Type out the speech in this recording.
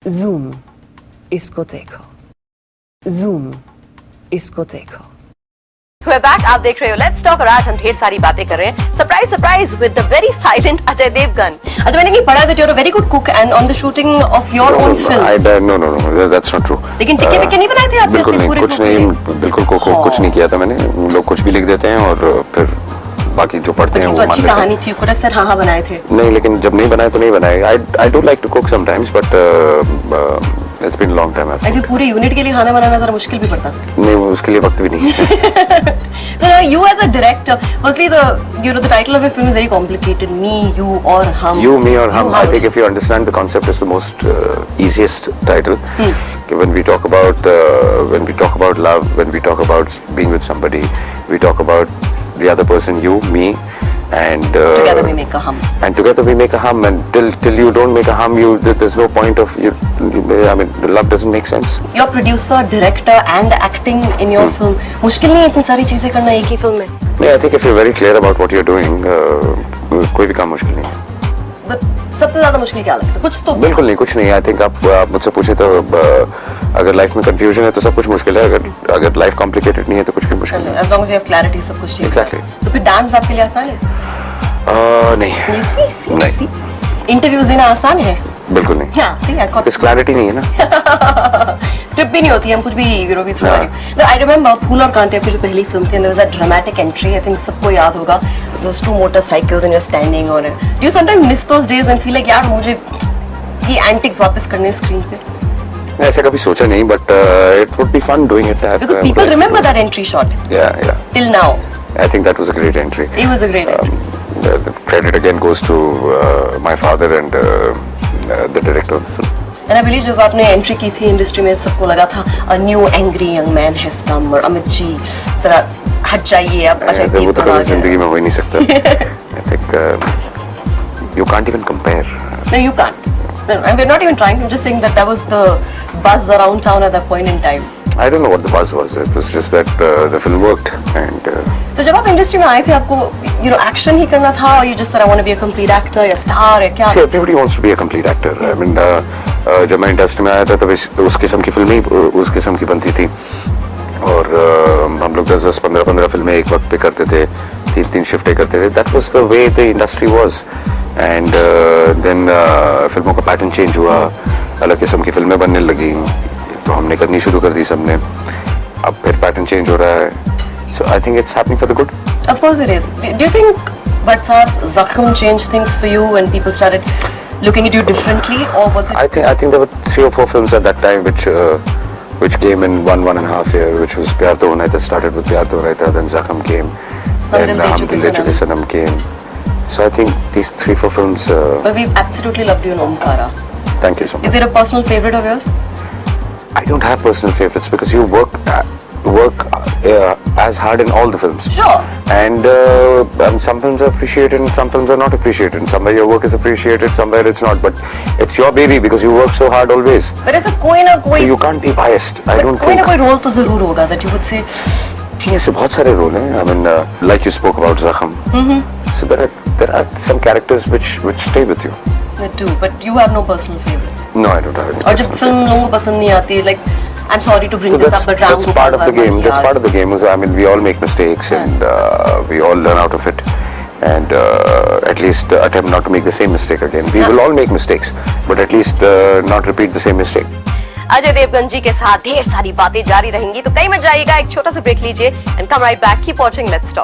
Zoom, इसको देखो, zoom, इसको देखो। We're back, आप देख रहे हो लेट्स टॉक और आज हम ढेर सारी बातें कर रहे हैं। Surprise with the very silent Ajay Devgan. अच्छा, मैंने कहीं पढ़ा that you're a very good cook and on the shooting of your own film. No, that's not true. लेकिन टिक्के विक्के नहीं बनाए थे आपने? बिल्कुल नहीं, कुछ नहीं, बिल्कुल कुछ नहीं किया था मैंने। लोग कुछ भी लिख देते हैं और फिर बाकी जो पढ़ते हैं वो तो अच्छी कहानी थी, कुछ सर हाँ बनाए थे। नहीं, लेकिन जब नहीं बनाए तो नहीं बनाए। I do like to cook sometimes, but it's been a long time. अच्छा, पूरे यूनिट के लिए खाना बनाना जरा मुश्किल भी पड़ता। नहीं, उसके लिए वक्त भी नहीं है। So now you as a director, firstly the title of your film is very complicated. Me, you or hum. You, me or hum. I think if you understand the concept, is the most easiest title. When we talk about love, when we talk about being with somebody, we talk about the other person, you, me, and together we make a hum. And together we make a hum. And till you don't make a hum, there's no point of you. I mean, love doesn't make sense. You're producer, director, and acting in your film. मुश्किल नहीं है इतनी सारी चीजें करना एक ही film में? नहीं, I think if you're very clear about what you're doing, कोई भी काम मुश्किल नहीं है। But सबसे ज्यादा मुश्किल क्या लगता है? कुछ तो बिल्कुल नहीं, कुछ नहीं। I think आप मुझसे पूछे तो अगर लाइफ में कंफ्यूजन है तो सब कुछ मुश्किल है, अगर लाइफ कॉम्प्लिकेटेड नहीं है तो कुछ भी मुश्किल नहीं है। As long as you have clarity, सब कुछ ठीक है। Exactly. तो फिर डांस आपके लिए आसान है? नहीं। इंटरव्यूज देना आसान है? बिल्कुल नहीं। हाँ, इस क्लैरिटी नहीं है ना। स्क्रिप्ट भी नहीं होती, हम कुछ भी भी थ्रू करें। आई रिमेंबर फूल और कांटे आपकी जो पहली फिल्म थी, there was a dramatic entry, I think सबको याद होगा, those two motorcycles and you're standing on it. Do you sometimes miss those days and feel like यार मुझे ये एंटिक्स वापस करने स्क्रीन पे? ऐसा कभी सोचा नहीं, but it would be fun doing it. Because people remember that entry shot. Yeah. Till now. I think that was a great entry. It was a great entry. The credit again goes to my father and the director of the film. And I believe जब आपने entry की थी industry में, सबको लगा था a new angry young man has come और अमित जी जरा हट जाइए अब। वो तो कभी जिंदगी में हो ही नहीं सकता। I think you can't even compare. No, you can't. No, and we're not even trying. I'm just saying that was the buzz around town at that point in time. I don't know what the buzz was. It was just that the film worked and. So जब आप industry में आए थे, आपको action ही करना था, or you just said I want to be a complete actor या star या क्या? See, everybody wants to be a complete actor. I mean, जब मैं इंडस्ट्री में आया था तब उस किस्म की फिल्में उस किस्म की बनती थी और हम लोग 10-15 फिल्में एक वक्त पे करते थे, 3 शिफ्टें करते थे। That was the way the industry was. And then फिल्मों का पैटर्न चेंज हुआ, अलग किस्म की फिल्में बनने लगी, तो हमने करनी शुरू कर दी सबने। अब फिर पैटर्न चेंज हो रहा है। So I think it's happening for the good. Of course it is. Do you think Barsaat's Zakham changed things for you when people started looking at you differently, or was it? I think there were 3 or 4 films at that time which came in 1.5 year, which was Pyar To Hona Hai Tha, started with Pyar To Hona Hai Tha, then Zakham came, then Hum Dil De Chuke Sanam came. So I think these 3-4 films. But we've absolutely loved you in Omkara. Thank you so much. Is it a personal favorite of yours? I don't have personal favorites because you work as hard in all the films. Sure. And some films are appreciated and some films are not appreciated. And somewhere your work is appreciated, somewhere it's not. But it's your baby because you work so hard always. But ऐसा कोई ना कोई. So you can't be biased. I don't think. कोई ना कोई role तो जरूर होगा that you would say. ठीक है, ऐसे बहुत सारे रोल हैं. I mean, like you spoke about Zakham. So there are some characters which stay with you. They do, but you have no personal favorites. No, I don't have any. और जब film लोगों को पसंद नहीं आती, like I'm sorry to bring this up, but that's part of the game. That's part of the game. I mean, we all make mistakes and we all learn out of it. And at least attempt not to make the same mistake again. We will all make mistakes, but at least not repeat the same mistake. Ajay Devgan जी के साथ ढेर सारी बातें जारी रहेंगी, तो कहीं मत जाइएगा, एक छोटा सा ब्रेक लीजिए and come right back. Keep watching Let's Talk.